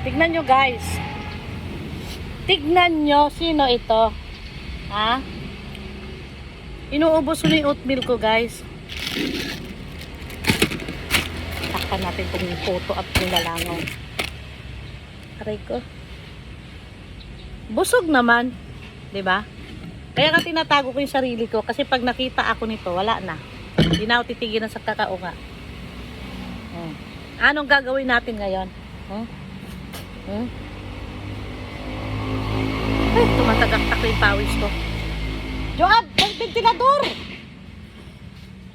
Tignan nyo guys. Tignan nyo sino ito. Ha? Inuubos ko na yung oatmeal ko guys. Takpan natin itong photo at nilalangaw. Aray ko. Busog naman. 'Di ba? Kaya nga tinatago ko yung sarili ko. Kasi pag nakita ako nito, wala na. Hindi na ako titigilan sa kakaunga. Anong gagawin natin ngayon? Ay, tumatagaktak ko yung pawis ko. Joab, may ventilador!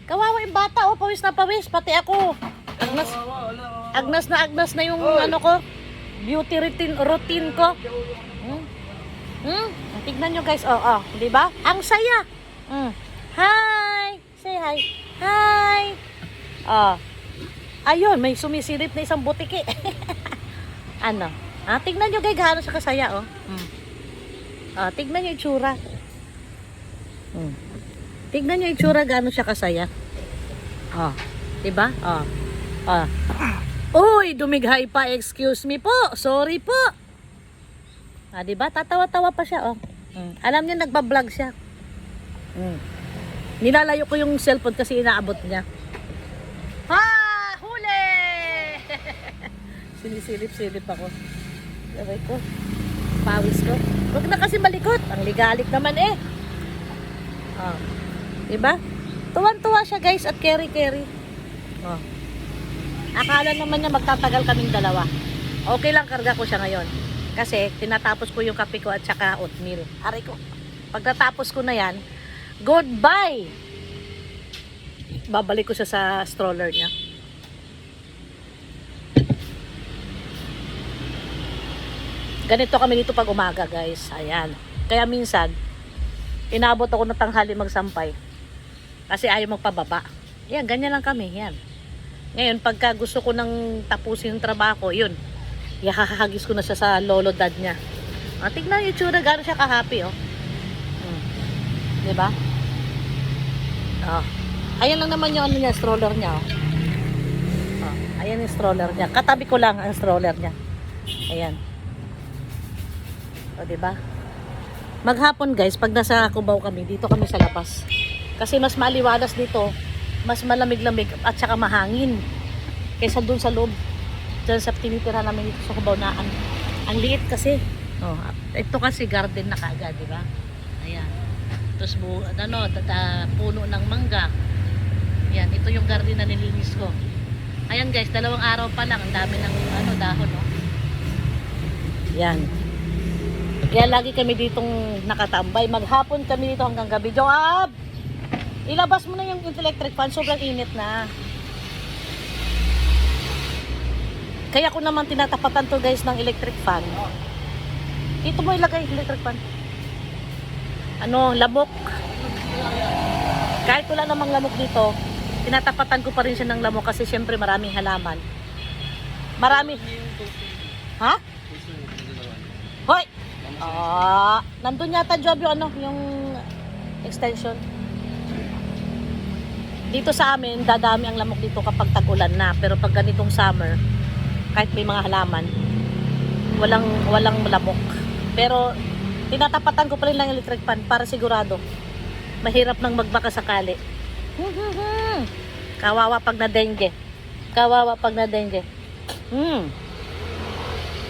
Kawawa yung bata, oh, pawis na pawis. Pati ako. Agnas na yung ano ko. Beauty routine ko. Tignan nyo guys, di ba? Ang saya. Hi! Say hi. Hi! Ayun, may sumisilip na isang butiki. Ano? Tignan nyo guys, gaano siya kasaya, oh. Tignan nyo yung itsura. Tignan nyo yung itsura, gaano siya kasaya. Diba? Uy, dumighay pa, excuse me po. Sorry po. Diba? Tatawa-tawa pa siya, oh. Alam niya, nagbablog siya. Nilalayo ko yung cellphone kasi inaabot niya. Huli! Sinisilip-silip ako. Sabay ko. Pawis ko. Huwag na kasi malikot. Ang ligalik naman eh. Diba? Tuwan-tuwa siya guys at carry-carry. Akala naman niya magtatagal kaming dalawa. Okay lang, karga ko siya ngayon. Kasi tinatapos ko yung kape ko at saka oatmeal. Aray ko. Pag natapos ko na yan, goodbye! Babalik ko siya sa stroller niya. Ganito kami dito pag umaga guys. Ayan. Kaya minsan, inabot ako ng tanghali magsampay. Kasi ayaw magpababa. Yan, ganyan lang kami. Yan. Ngayon, pagka gusto ko nang tapusin yung trabaho, yun. Ihahagis ko na siya sa lolo dad niya. Tignan yung itsura, gano'n siya ka-happy, oh. Diba? Ayan lang naman yung ano niya, stroller niya, oh. Ayan yung stroller niya. Katabi ko lang ang stroller niya. Ayan. Diba? Maghapon guys, pag nasa Cubao kami, dito kami sa labas. Kasi mas maliwalas dito, mas malamig-lamig at saka mahangin. Kaysa dun sa loob. Diyan sa tinitira namin dito sa Cubao na ang liit kasi. Ito kasi garden na kaagad, di ba? Ayan. Tapos puno ng mangga. Ayan, ito yung garden na nilinis ko. Ayan guys, 2 araw pa lang, ang dami ng dahon, no? Ayan. Kaya lagi kami ditong nakatambay. Maghapon kami dito hanggang gabi. Joab! Ilabas mo na yung electric fan, sobrang init na. Kaya ko naman tinatapatan to guys ng electric fan. Dito mo ilagay electric fan. Lamok. Kahit wala namang lamok dito, tinatapatan ko pa rin siya ng lamok kasi syempre maraming halaman. Marami. Ha? Hoy! Nandun yata job yung extension. Dito sa amin, dadami ang lamok dito kapag tag-ulan na. Pero pag ganitong summer, kahit may mga halaman, walang lamok. Pero tinatapatan ko pa rin lang electric fan para sigurado. Mahirap nang magbaka sakali. Kawawa pag na-dengue.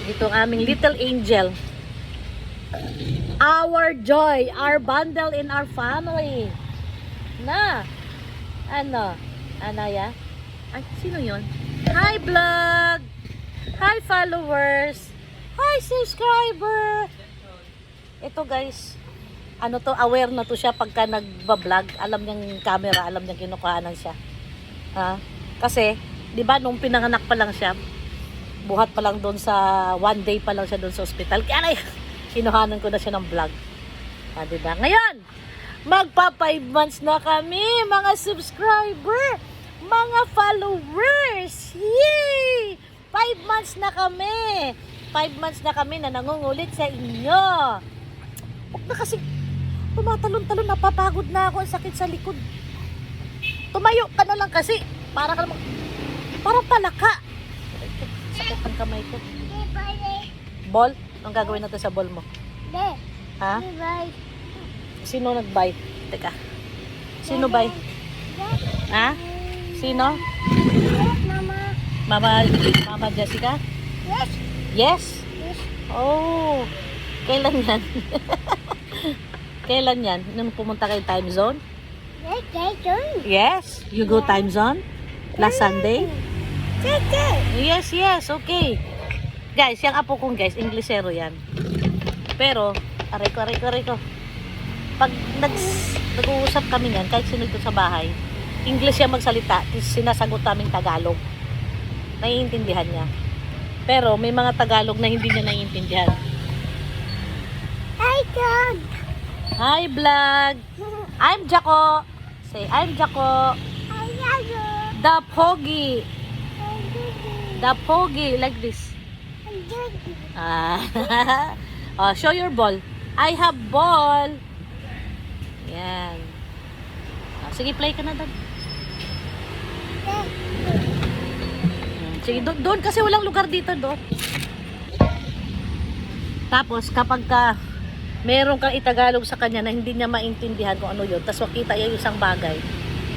Dito ang aming little angel. Our joy, our bundle in our family. Anaya? Ay, sino yun? Hi vlog! Hi followers! Hi subscriber! Ito guys, aware na to siya pagka nagbablog. Alam niyang camera, alam niyang kinukuhanan siya. Kasi, di ba nung pinanganak pa lang siya, buhat pa lang doon sa, 1 day pa lang siya doon sa ospital. Kaya kinuhanan ko na siya ng vlog. Diba? Ngayon, magpa 5 months na kami, mga subscriber, mga followers. Yay! 5 months na kami. 5 months na kami na nangungulit sa inyo. Huwag na kasi tumatalon-talon, napapagod na ako, ang sakit sa likod. Tumayo ka na lang kasi, parang palaka. Sakit ang kamay ko. Ball? Anong gagawin natin sa ball mo? Ha? Sino nag-buy? Teka. Sino buy? Ha? Sino? Mama Jessica? Yes? Oh. Kailan yan? Kailan yan? Nung pumunta kayo time zone? Yes? You go time zone? Last Sunday? Yes, yes. Okay. Guys, yung apo kong guys, Inglesero yan. Pero, aray ko. Pag nag-uusap kami yan, kahit sino dito sa bahay, English siya magsalita, sinasagot namin Tagalog. Naiintindihan niya. Pero, may mga Tagalog na hindi niya naiintindihan. Hi, vlog! I'm Jaco! Say, I'm Jaco! The Pogi! The Pogi, like this. Oh, show your ball. I have ball. Yan. Oh, sige, play ka na, Dad. Sige, doon kasi walang lugar dito, doon. Tapos, kapag meron kang itagalog sa kanya na hindi niya maintindihan kung ano yun, tapos makita niya yung isang bagay,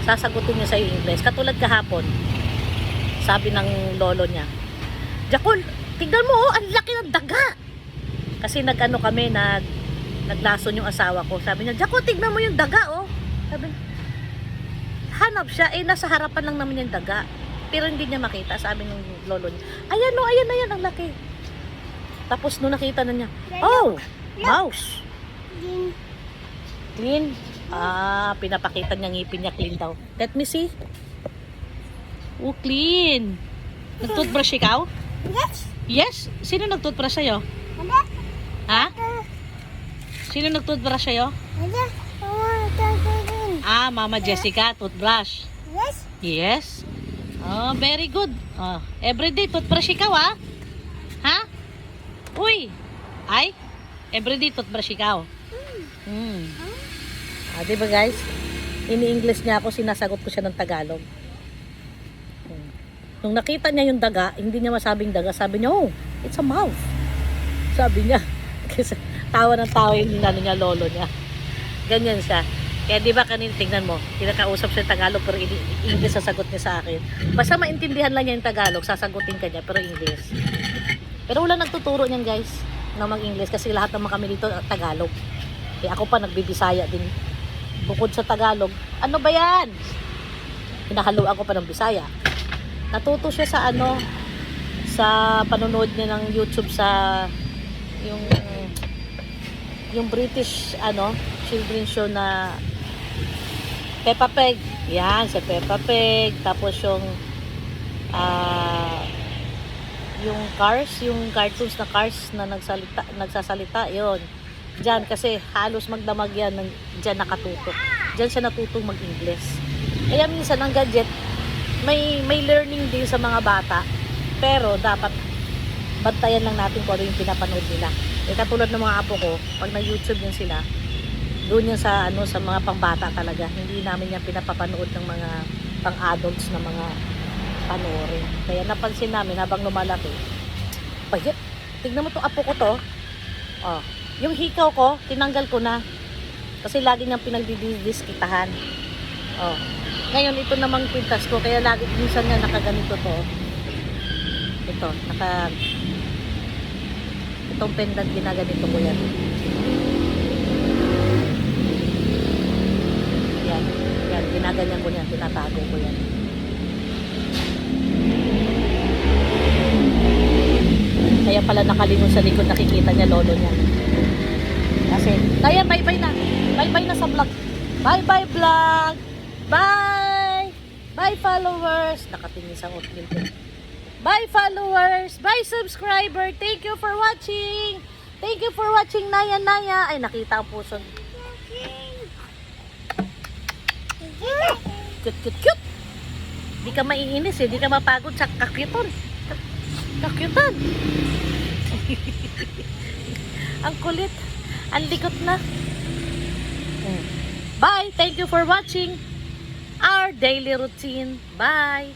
sasagutin niya sa iyo English. Katulad kahapon, sabi ng lolo niya, Jakol, tignan mo, ang laki ng daga. Kasi naglason yung asawa ko. Sabi niya, Jakol, tignan mo yung daga, oh. Sabi, hanap siya, nasa harapan lang naman yung daga. Pero hindi niya makita, sabi ng lolo niya. Ayan, oh, ayan, ang laki. Tapos nung nakita na niya, oh, mouse. Clean. Pinapakita niya ngipin niya, clean daw. Let me see. Oh, clean. Nag-toothbrush ikaw? Yes? Sino nag-toothbrush sa'yo? Ha? Sino nag-toothbrush sa'yo? Mama Jessica, toothbrush. Yes? Oh, very good. Everyday toothbrush ikaw, ha? Ha? Uy! Everyday toothbrush ikaw. Diba guys? Ini-English niya ako, sinasagot ko siya ng Tagalog. Nung nakita niya yung daga, hindi niya masabing daga, sabi niya, oh, it's a mouse. Sabi niya. Kasi tawa ng tawa yung niya, lolo niya. Ganyan siya. Kaya di ba kanina, tingnan mo, kinakausap siya yung Tagalog, pero English sasagot niya sa akin. Basta maintindihan lang niya yung Tagalog, sasagutin ka niya, pero English. Pero wala nagtuturo niyan guys, na mag-English, kasi lahat naman kami dito Tagalog. Ako pa nagbibisaya din. Bukod sa Tagalog, ano ba yan? Hinahaluan ko pa ng Bisaya. Natuto siya sa sa panonood niya ng YouTube sa yung British children's show na Peppa Pig. Yan, si Peppa Pig. Tapos yung Cars, yung cartoons na Cars na nagsasalita, yon. Diyan kasi halos magdamag yan, diyan nakatuto. Diyan siya natutong mag-English. Kaya minsan ang gadget, may learning din sa mga bata, pero dapat bantayan lang natin kung ano yung pinapanood nila. Katulad ng mga apo ko, pag na-YouTube yun sila, doon yan sa mga pangbata talaga. Hindi namin yan pinapapanood ng mga pang-adults na mga panoorin. Kaya napansin namin habang lumalaki, tignan mo itong apo ko to, yung hikaw ko, tinanggal ko na. Kasi lagi niyang pinagdidiskitahan. Ngayon, ito namang pintas ko. Kaya lagi, minsan nga nakaganito to. Itong pendant, ginaganito ko yan. Yan, ginaganyan ko yan. Tinatago ko yan. Kaya pala nakalingon sa likod, nakikita niya lolo niya. Kasi, kaya bye-bye na. Bye-bye na sa vlog. Bye-bye vlog. Bye! Bye followers! Nakatingin sa oatmeal ko. Bye followers! Bye subscriber! Thank you for watching! Thank you for watching Naya. Ay, nakita ang puso. Cute! Di ka maiinis di ka mapagod sa kakyuton. Kakyutan! Ang kulit. Ang likot na. Bye! Thank you for watching our daily routine. Bye!